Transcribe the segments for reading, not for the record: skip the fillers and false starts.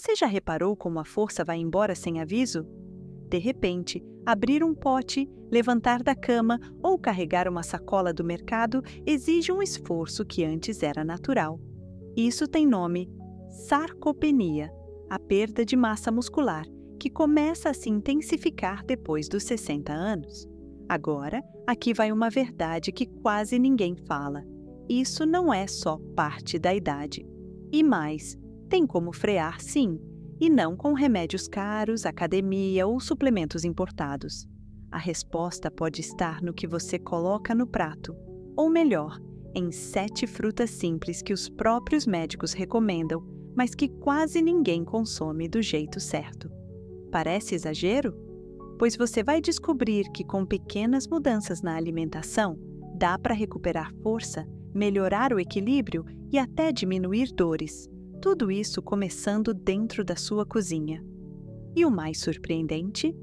Você já reparou como a força vai embora sem aviso? De repente, abrir um pote, levantar da cama ou carregar uma sacola do mercado exige um esforço que antes era natural. Isso tem nome: sarcopenia, a perda de massa muscular, que começa a se intensificar depois dos 60 anos. Agora, aqui vai uma verdade que quase ninguém fala. Isso não é só parte da idade. E mais, tem como frear sim, e não com remédios caros, academia ou suplementos importados. A resposta pode estar no que você coloca no prato, ou melhor, em 7 frutas simples que os próprios médicos recomendam, mas que quase ninguém consome do jeito certo. Parece exagero? Pois você vai descobrir que com pequenas mudanças na alimentação, dá para recuperar força, melhorar o equilíbrio e até diminuir dores. Tudo isso começando dentro da sua cozinha. E o mais surpreendente?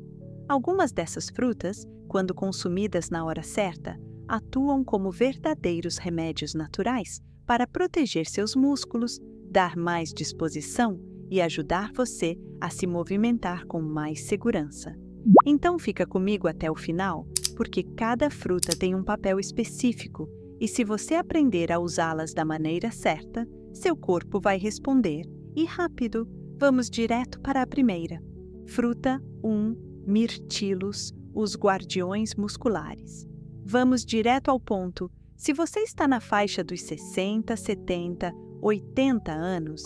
Algumas dessas frutas, quando consumidas na hora certa, atuam como verdadeiros remédios naturais para proteger seus músculos, dar mais disposição e ajudar você a se movimentar com mais segurança. Então fica comigo até o final, porque cada fruta tem um papel específico e se você aprender a usá-las da maneira certa, seu corpo vai responder. E rápido, vamos direto para a primeira. Fruta 1, mirtilos, os guardiões musculares. Vamos direto ao ponto. Se você está na faixa dos 60, 70, 80 anos,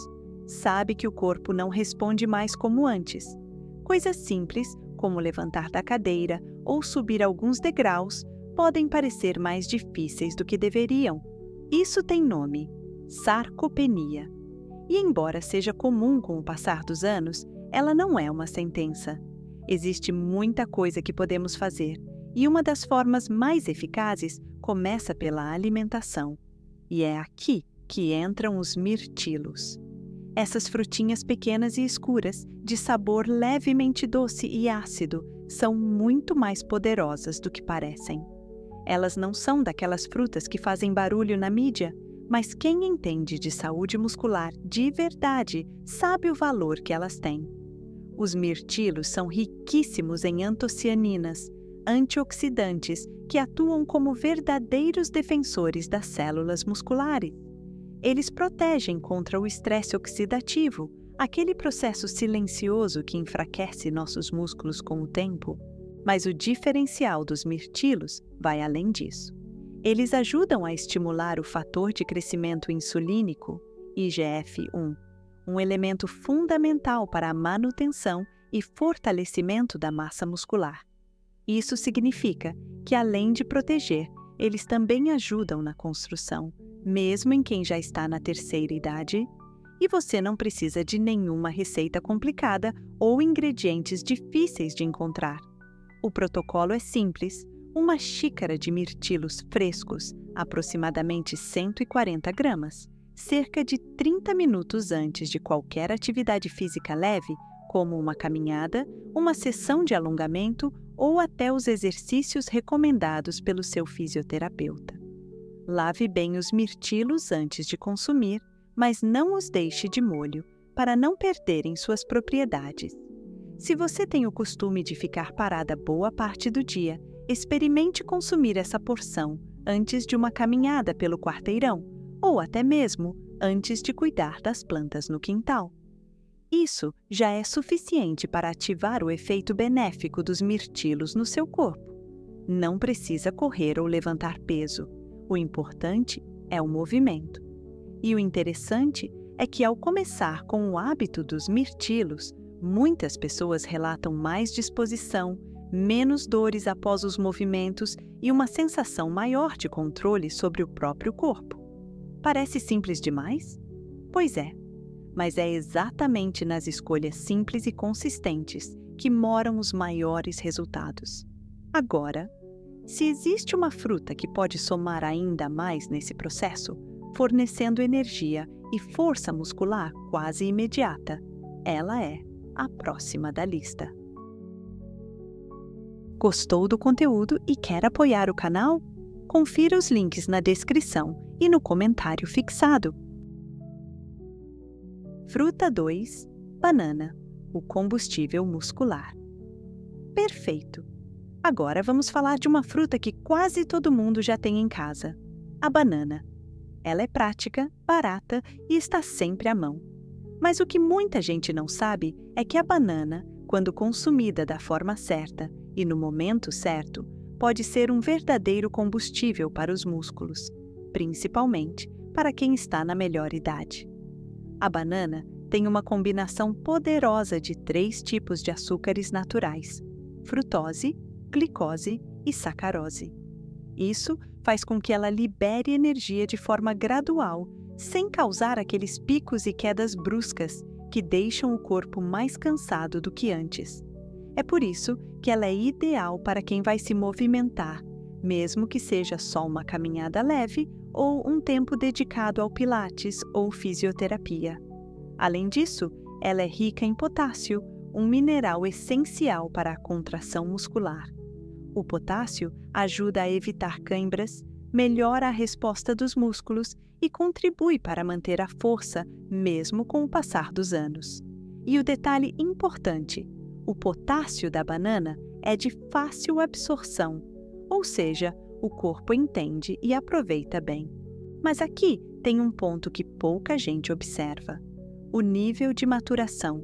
sabe que o corpo não responde mais como antes. Coisas simples, como levantar da cadeira ou subir alguns degraus, podem parecer mais difíceis do que deveriam. Isso tem nome: sarcopenia. E embora seja comum com o passar dos anos, ela não é uma sentença. Existe muita coisa que podemos fazer, e uma das formas mais eficazes começa pela alimentação. E é aqui que entram os mirtilos. Essas frutinhas pequenas e escuras, de sabor levemente doce e ácido, são muito mais poderosas do que parecem. Elas não são daquelas frutas que fazem barulho na mídia, mas quem entende de saúde muscular de verdade sabe o valor que elas têm. Os mirtilos são riquíssimos em antocianinas, antioxidantes que atuam como verdadeiros defensores das células musculares. Eles protegem contra o estresse oxidativo, aquele processo silencioso que enfraquece nossos músculos com o tempo. Mas o diferencial dos mirtilos vai além disso. Eles ajudam a estimular o fator de crescimento insulínico, IGF-1, um elemento fundamental para a manutenção e fortalecimento da massa muscular. Isso significa que, além de proteger, eles também ajudam na construção, mesmo em quem já está na terceira idade. E você não precisa de nenhuma receita complicada ou ingredientes difíceis de encontrar. O protocolo é simples: uma xícara de mirtilos frescos, aproximadamente 140 gramas, cerca de 30 minutos antes de qualquer atividade física leve, como uma caminhada, uma sessão de alongamento ou até os exercícios recomendados pelo seu fisioterapeuta. Lave bem os mirtilos antes de consumir, mas não os deixe de molho, para não perderem suas propriedades. Se você tem o costume de ficar parada boa parte do dia, experimente consumir essa porção antes de uma caminhada pelo quarteirão, ou até mesmo antes de cuidar das plantas no quintal. Isso já é suficiente para ativar o efeito benéfico dos mirtilos no seu corpo. Não precisa correr ou levantar peso. O importante é o movimento. E o interessante é que, ao começar com o hábito dos mirtilos, muitas pessoas relatam mais disposição, menos dores após os movimentos e uma sensação maior de controle sobre o próprio corpo. Parece simples demais? Pois é, mas é exatamente nas escolhas simples e consistentes que moram os maiores resultados. Agora, se existe uma fruta que pode somar ainda mais nesse processo, fornecendo energia e força muscular quase imediata, ela é a próxima da lista. Gostou do conteúdo e quer apoiar o canal? Confira os links na descrição e no comentário fixado. Fruta 2, Banana, o combustível muscular. Perfeito! Agora vamos falar de uma fruta que quase todo mundo já tem em casa: a banana. Ela é prática, barata e está sempre à mão. Mas o que muita gente não sabe é que a banana, quando consumida da forma certa e no momento certo, pode ser um verdadeiro combustível para os músculos, principalmente para quem está na melhor idade. A banana tem uma combinação poderosa de 3 tipos de açúcares naturais: frutose, glicose e sacarose. Isso faz com que ela libere energia de forma gradual, sem causar aqueles picos e quedas bruscas que deixam o corpo mais cansado do que antes. É por isso que ela é ideal para quem vai se movimentar, mesmo que seja só uma caminhada leve ou um tempo dedicado ao pilates ou fisioterapia. Além disso, ela é rica em potássio, um mineral essencial para a contração muscular. O potássio ajuda a evitar câimbras, melhora a resposta dos músculos e contribui para manter a força mesmo com o passar dos anos. E o detalhe importante: o potássio da banana é de fácil absorção, ou seja, o corpo entende e aproveita bem. Mas aqui tem um ponto que pouca gente observa: o nível de maturação.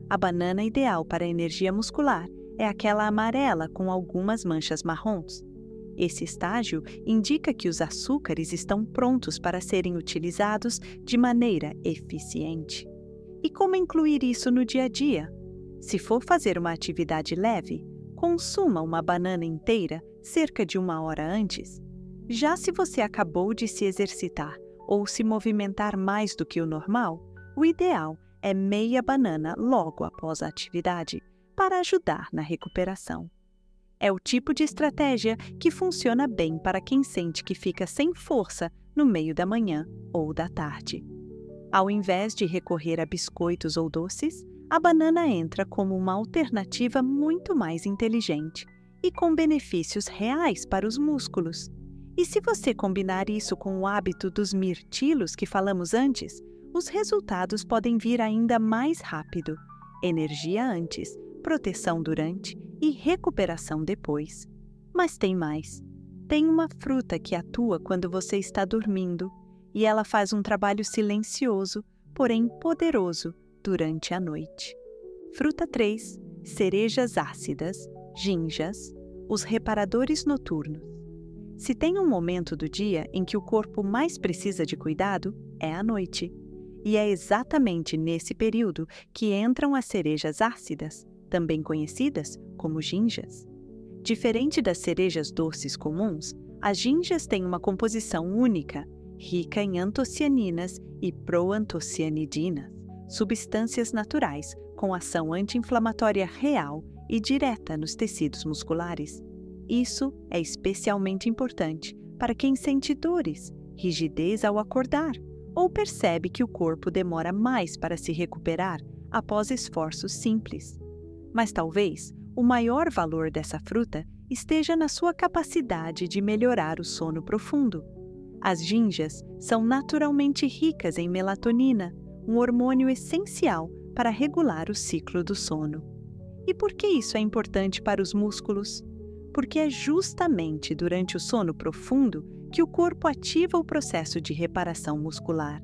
A banana ideal para a energia muscular é aquela amarela com algumas manchas marrons. Esse estágio indica que os açúcares estão prontos para serem utilizados de maneira eficiente. E como incluir isso no dia a dia? Se for fazer uma atividade leve, consuma uma banana inteira cerca de 1 hora antes. Já se você acabou de se exercitar ou se movimentar mais do que o normal, o ideal é meia banana logo após a atividade, para ajudar na recuperação. É o tipo de estratégia que funciona bem para quem sente que fica sem força no meio da manhã ou da tarde. Ao invés de recorrer a biscoitos ou doces, a banana entra como uma alternativa muito mais inteligente e com benefícios reais para os músculos. E se você combinar isso com o hábito dos mirtilos que falamos antes, os resultados podem vir ainda mais rápido: energia antes, proteção durante e recuperação depois. Mas tem mais. Tem uma fruta que atua quando você está dormindo e ela faz um trabalho silencioso, porém poderoso, durante a noite. Fruta 3. Cerejas ácidas, ginjas, os reparadores noturnos. Se tem um momento do dia em que o corpo mais precisa de cuidado, é à noite. E é exatamente nesse período que entram as cerejas ácidas, também conhecidas como ginjas. Diferente das cerejas doces comuns, as ginjas têm uma composição única, rica em antocianinas e proantocianidinas, substâncias naturais com ação anti-inflamatória real e direta nos tecidos musculares. Isso é especialmente importante para quem sente dores, rigidez ao acordar, ou percebe que o corpo demora mais para se recuperar após esforços simples. Mas talvez o maior valor dessa fruta esteja na sua capacidade de melhorar o sono profundo. As ginjas são naturalmente ricas em melatonina, um hormônio essencial para regular o ciclo do sono. E por que isso é importante para os músculos? Porque é justamente durante o sono profundo que o corpo ativa o processo de reparação muscular.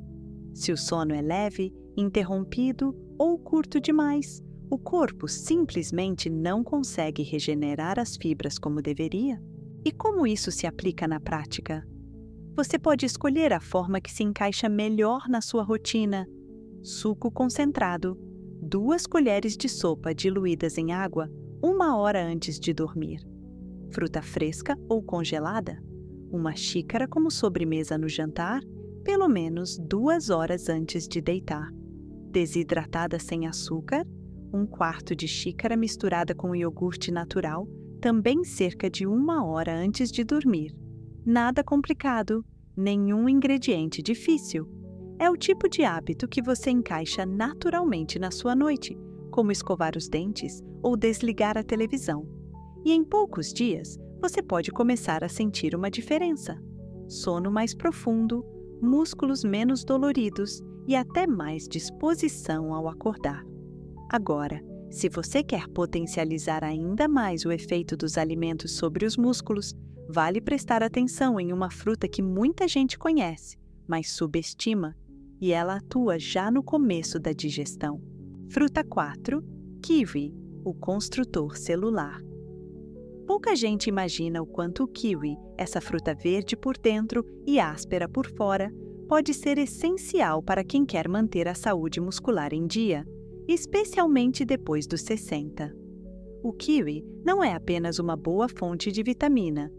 Se o sono é leve, interrompido ou curto demais, o corpo simplesmente não consegue regenerar as fibras como deveria. E como isso se aplica na prática? Você pode escolher a forma que se encaixa melhor na sua rotina. Suco concentrado, 2 colheres de sopa diluídas em água 1 hora antes de dormir. Fruta fresca ou congelada, 1 xícara como sobremesa no jantar, pelo menos 2 horas antes de deitar. Desidratada sem açúcar, 1/4 de xícara misturada com iogurte natural, também cerca de 1 hora antes de dormir. Nada complicado, nenhum ingrediente difícil. É o tipo de hábito que você encaixa naturalmente na sua noite, como escovar os dentes ou desligar a televisão. E em poucos dias, você pode começar a sentir uma diferença: sono mais profundo, músculos menos doloridos e até mais disposição ao acordar. Agora, se você quer potencializar ainda mais o efeito dos alimentos sobre os músculos, vale prestar atenção em uma fruta que muita gente conhece, mas subestima, e ela atua já no começo da digestão. Fruta 4, kiwi, o construtor celular. Pouca gente imagina o quanto o kiwi, essa fruta verde por dentro e áspera por fora, pode ser essencial para quem quer manter a saúde muscular em dia, especialmente depois dos 60. O kiwi não é apenas uma boa fonte de vitamina.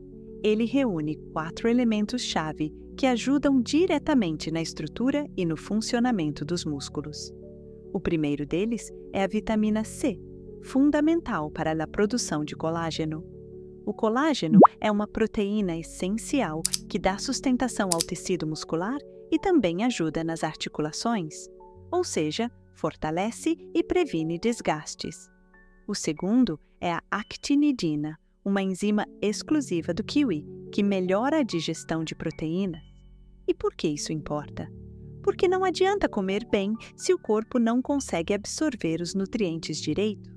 Ele reúne 4 elementos-chave que ajudam diretamente na estrutura e no funcionamento dos músculos. O primeiro deles é a vitamina C, fundamental para a produção de colágeno. O colágeno é uma proteína essencial que dá sustentação ao tecido muscular e também ajuda nas articulações, ou seja, fortalece e previne desgastes. O segundo é a actinidina, uma enzima exclusiva do kiwi, que melhora a digestão de proteínas. E por que isso importa? Porque não adianta comer bem se o corpo não consegue absorver os nutrientes direito.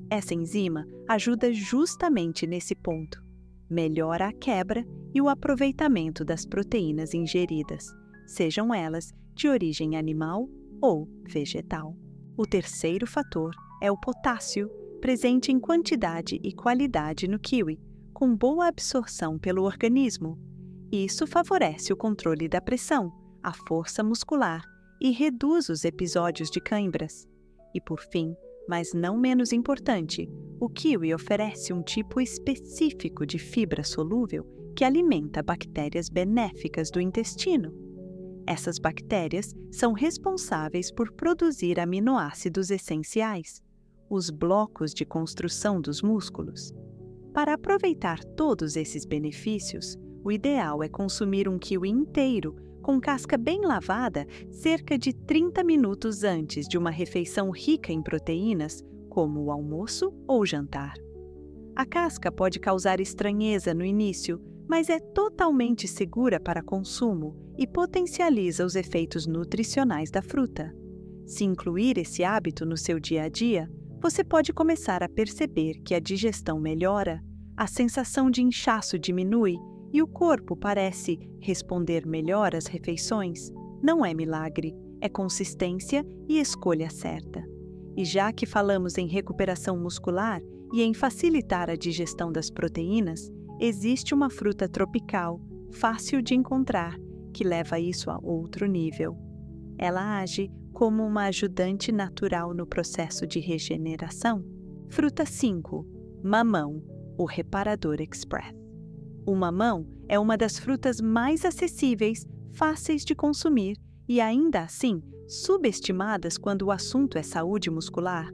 Essa enzima ajuda justamente nesse ponto. Melhora a quebra e o aproveitamento das proteínas ingeridas, sejam elas de origem animal ou vegetal. O terceiro fator é o potássio, presente em quantidade e qualidade no kiwi, com boa absorção pelo organismo. Isso favorece o controle da pressão, a força muscular e reduz os episódios de câimbras. E por fim, mas não menos importante, o kiwi oferece um tipo específico de fibra solúvel que alimenta bactérias benéficas do intestino. Essas bactérias são responsáveis por produzir aminoácidos essenciais, os blocos de construção dos músculos. Para aproveitar todos esses benefícios, o ideal é consumir um kiwi inteiro, com casca bem lavada, cerca de 30 minutos antes de uma refeição rica em proteínas, como o almoço ou jantar. A casca pode causar estranheza no início, mas é totalmente segura para consumo e potencializa os efeitos nutricionais da fruta. Se incluir esse hábito no seu dia a dia, você pode começar a perceber que a digestão melhora, a sensação de inchaço diminui e o corpo parece responder melhor às refeições. Não é milagre, é consistência e escolha certa. E já que falamos em recuperação muscular e em facilitar a digestão das proteínas, existe uma fruta tropical, fácil de encontrar, que leva isso a outro nível. Ela age como uma ajudante natural no processo de regeneração. Fruta 5. Mamão, o reparador express. O mamão é uma das frutas mais acessíveis, fáceis de consumir e ainda assim subestimadas quando o assunto é saúde muscular.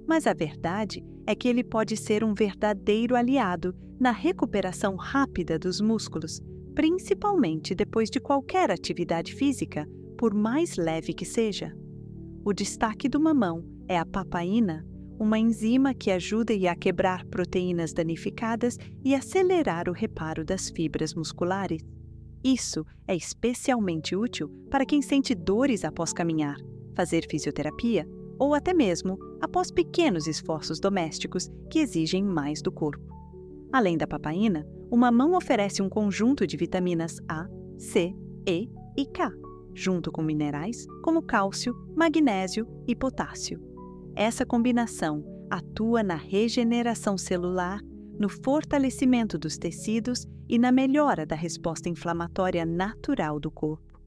Mas a verdade é que ele pode ser um verdadeiro aliado na recuperação rápida dos músculos, principalmente depois de qualquer atividade física, por mais leve que seja. O destaque do mamão é a papaína, uma enzima que ajuda a quebrar proteínas danificadas e acelerar o reparo das fibras musculares. Isso é especialmente útil para quem sente dores após caminhar, fazer fisioterapia ou até mesmo após pequenos esforços domésticos que exigem mais do corpo. Além da papaína, o mamão oferece um conjunto de vitaminas A, C, E e K, junto com minerais como cálcio, magnésio e potássio. Essa combinação atua na regeneração celular, no fortalecimento dos tecidos e na melhora da resposta inflamatória natural do corpo.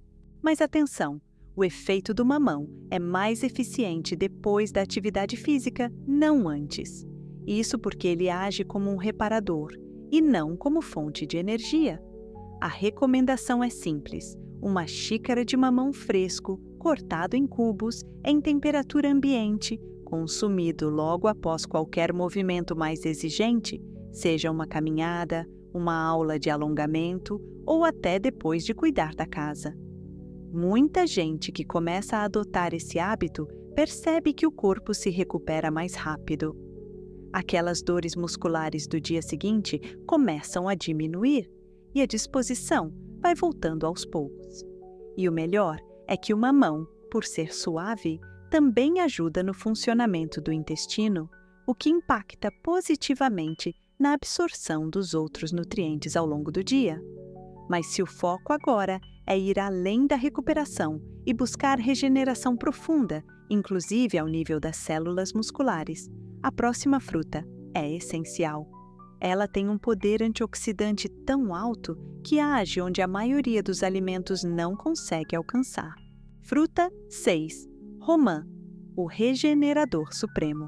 Mas atenção, o efeito do mamão é mais eficiente depois da atividade física, não antes. Isso porque ele age como um reparador e não como fonte de energia. A recomendação é simples: uma xícara de mamão fresco, cortado em cubos, em temperatura ambiente, consumido logo após qualquer movimento mais exigente, seja uma caminhada, uma aula de alongamento ou até depois de cuidar da casa. Muita gente que começa a adotar esse hábito percebe que o corpo se recupera mais rápido. Aquelas dores musculares do dia seguinte começam a diminuir e a disposição vai voltando aos poucos. E o melhor é que o mamão, por ser suave, também ajuda no funcionamento do intestino, o que impacta positivamente na absorção dos outros nutrientes ao longo do dia. Mas se o foco agora é ir além da recuperação e buscar regeneração profunda, inclusive ao nível das células musculares, a próxima fruta é essencial. Ela tem um poder antioxidante tão alto que age onde a maioria dos alimentos não consegue alcançar. Fruta 6. Romã, o regenerador supremo.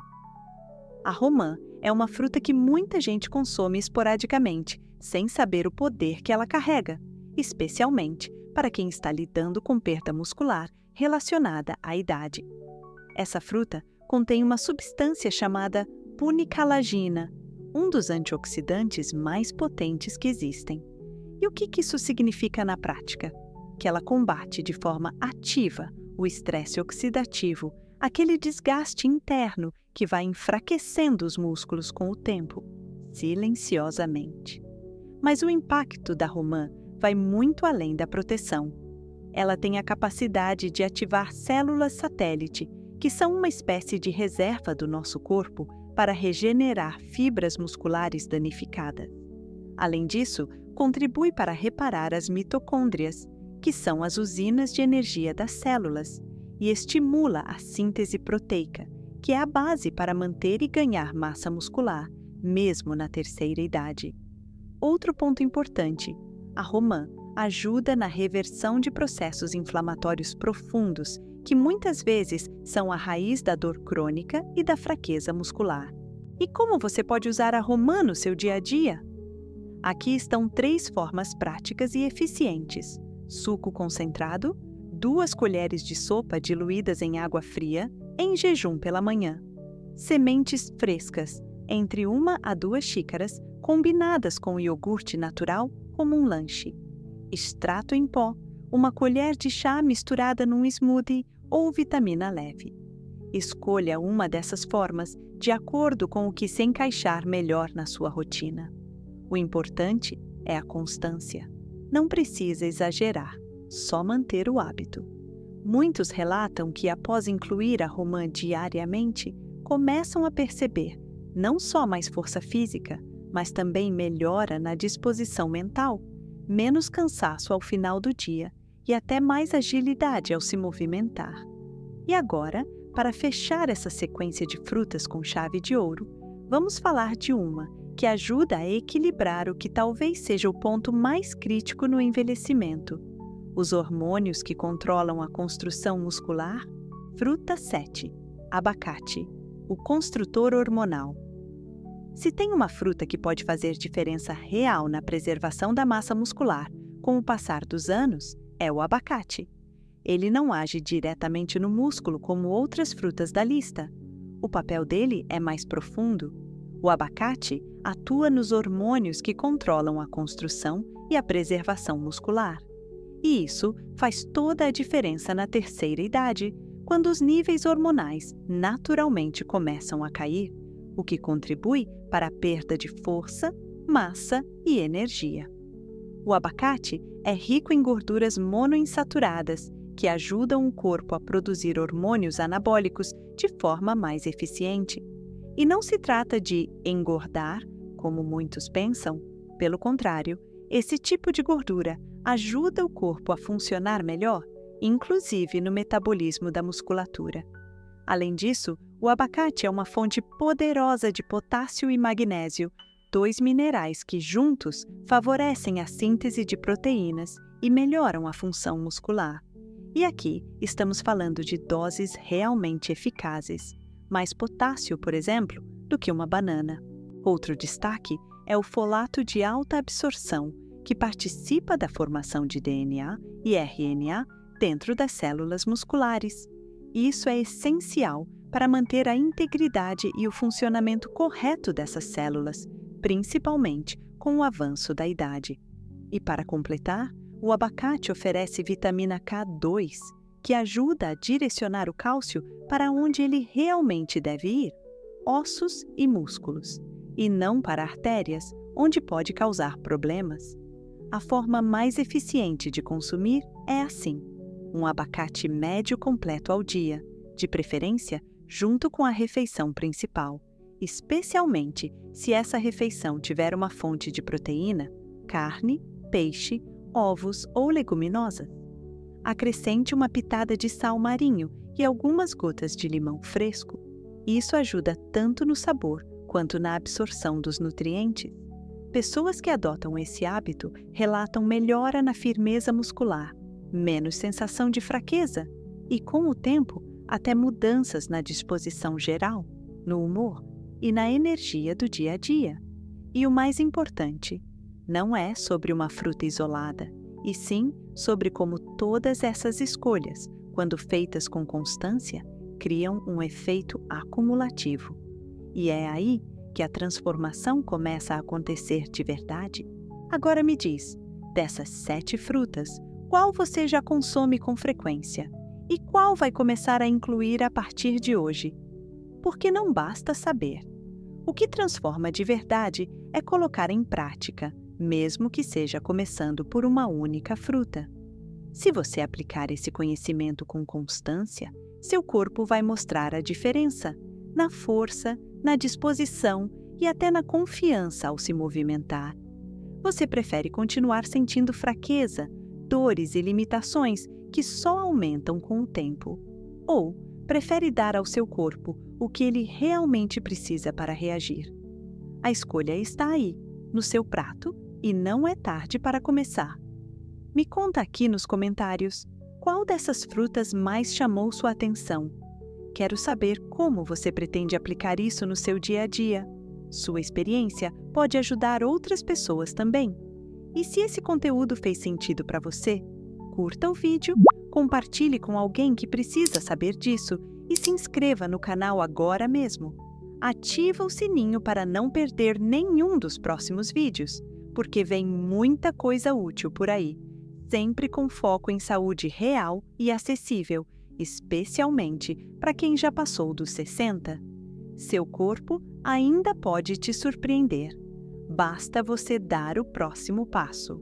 A romã é uma fruta que muita gente consome esporadicamente, sem saber o poder que ela carrega, especialmente para quem está lidando com perda muscular relacionada à idade. Essa fruta contém uma substância chamada punicalagina, um dos antioxidantes mais potentes que existem. E o que isso significa na prática? Que ela combate de forma ativa o estresse oxidativo, aquele desgaste interno que vai enfraquecendo os músculos com o tempo, silenciosamente. Mas o impacto da romã vai muito além da proteção. Ela tem a capacidade de ativar células satélite, que são uma espécie de reserva do nosso corpo para regenerar fibras musculares danificadas. Além disso, contribui para reparar as mitocôndrias, que são as usinas de energia das células, e estimula a síntese proteica, que é a base para manter e ganhar massa muscular, mesmo na terceira idade. Outro ponto importante: a romã ajuda na reversão de processos inflamatórios profundos, que muitas vezes são a raiz da dor crônica e da fraqueza muscular. E como você pode usar a romã no seu dia a dia? Aqui estão 3 formas práticas e eficientes: suco concentrado, 2 colheres de sopa diluídas em água fria, em jejum pela manhã. Sementes frescas, entre 1 a 2 xícaras, combinadas com iogurte natural como um lanche. Extrato em pó, 1 colher de chá misturada num smoothie ou vitamina leve. Escolha uma dessas formas de acordo com o que se encaixar melhor na sua rotina. O importante é a constância. Não precisa exagerar, só manter o hábito. Muitos relatam que, após incluir a romã diariamente, começam a perceber não só mais força física, mas também melhora na disposição mental, menos cansaço ao final do dia e até mais agilidade ao se movimentar. E agora, para fechar essa sequência de frutas com chave de ouro, vamos falar de uma que ajuda a equilibrar o que talvez seja o ponto mais crítico no envelhecimento: os hormônios que controlam a construção muscular. Fruta 7. Abacate, o construtor hormonal. Se tem uma fruta que pode fazer diferença real na preservação da massa muscular com o passar dos anos, é o abacate. Ele não age diretamente no músculo como outras frutas da lista. O papel dele é mais profundo. O abacate atua nos hormônios que controlam a construção e a preservação muscular. E isso faz toda a diferença na terceira idade, quando os níveis hormonais naturalmente começam a cair, o que contribui para a perda de força, massa e energia. O abacate é rico em gorduras monoinsaturadas, que ajudam o corpo a produzir hormônios anabólicos de forma mais eficiente. E não se trata de engordar, como muitos pensam. Pelo contrário, esse tipo de gordura ajuda o corpo a funcionar melhor, inclusive no metabolismo da musculatura. Além disso, o abacate é uma fonte poderosa de potássio e magnésio, 2 minerais que juntos favorecem a síntese de proteínas e melhoram a função muscular. E aqui estamos falando de doses realmente eficazes, mais potássio, por exemplo, do que uma banana. Outro destaque é o folato de alta absorção, que participa da formação de DNA e RNA dentro das células musculares. Isso é essencial para manter a integridade e o funcionamento correto dessas células, principalmente com o avanço da idade. E para completar, o abacate oferece vitamina K2, que ajuda a direcionar o cálcio para onde ele realmente deve ir: ossos e músculos, e não para artérias, onde pode causar problemas. A forma mais eficiente de consumir é assim: um abacate médio completo ao dia, de preferência junto com a refeição principal, especialmente se essa refeição tiver uma fonte de proteína, carne, peixe, ovos ou leguminosas. Acrescente uma pitada de sal marinho e algumas gotas de limão fresco. Isso ajuda tanto no sabor quanto na absorção dos nutrientes. Pessoas que adotam esse hábito relatam melhora na firmeza muscular, menos sensação de fraqueza e, com o tempo, até mudanças na disposição geral, no humor e na energia do dia a dia. E o mais importante, não é sobre uma fruta isolada, e sim sobre como todas essas escolhas, quando feitas com constância, criam um efeito acumulativo. E é aí que a transformação começa a acontecer de verdade. Agora me diz, dessas 7 frutas, qual você já consome com frequência? E qual vai começar a incluir a partir de hoje? Porque não basta saber. O que transforma de verdade é colocar em prática, mesmo que seja começando por uma única fruta. Se você aplicar esse conhecimento com constância, seu corpo vai mostrar a diferença na força, na disposição e até na confiança ao se movimentar. Você prefere continuar sentindo fraqueza, dores e limitações que só aumentam com o tempo? Ou prefere dar ao seu corpo o que ele realmente precisa para reagir? A escolha está aí, no seu prato, e não é tarde para começar. Me conta aqui nos comentários qual dessas frutas mais chamou sua atenção. Quero saber como você pretende aplicar isso no seu dia a dia. Sua experiência pode ajudar outras pessoas também. E se esse conteúdo fez sentido para você, curta o vídeo, compartilhe com alguém que precisa saber disso e se inscreva no canal agora mesmo. Ativa o sininho para não perder nenhum dos próximos vídeos, porque vem muita coisa útil por aí, sempre com foco em saúde real e acessível, especialmente para quem já passou dos 60. Seu corpo ainda pode te surpreender. Basta você dar o próximo passo.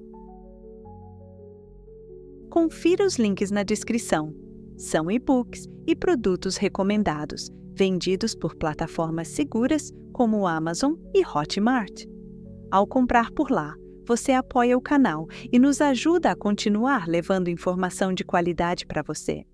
Confira os links na descrição. São e-books e produtos recomendados, vendidos por plataformas seguras como o Amazon e Hotmart. Ao comprar por lá, você apoia o canal e nos ajuda a continuar levando informação de qualidade para você.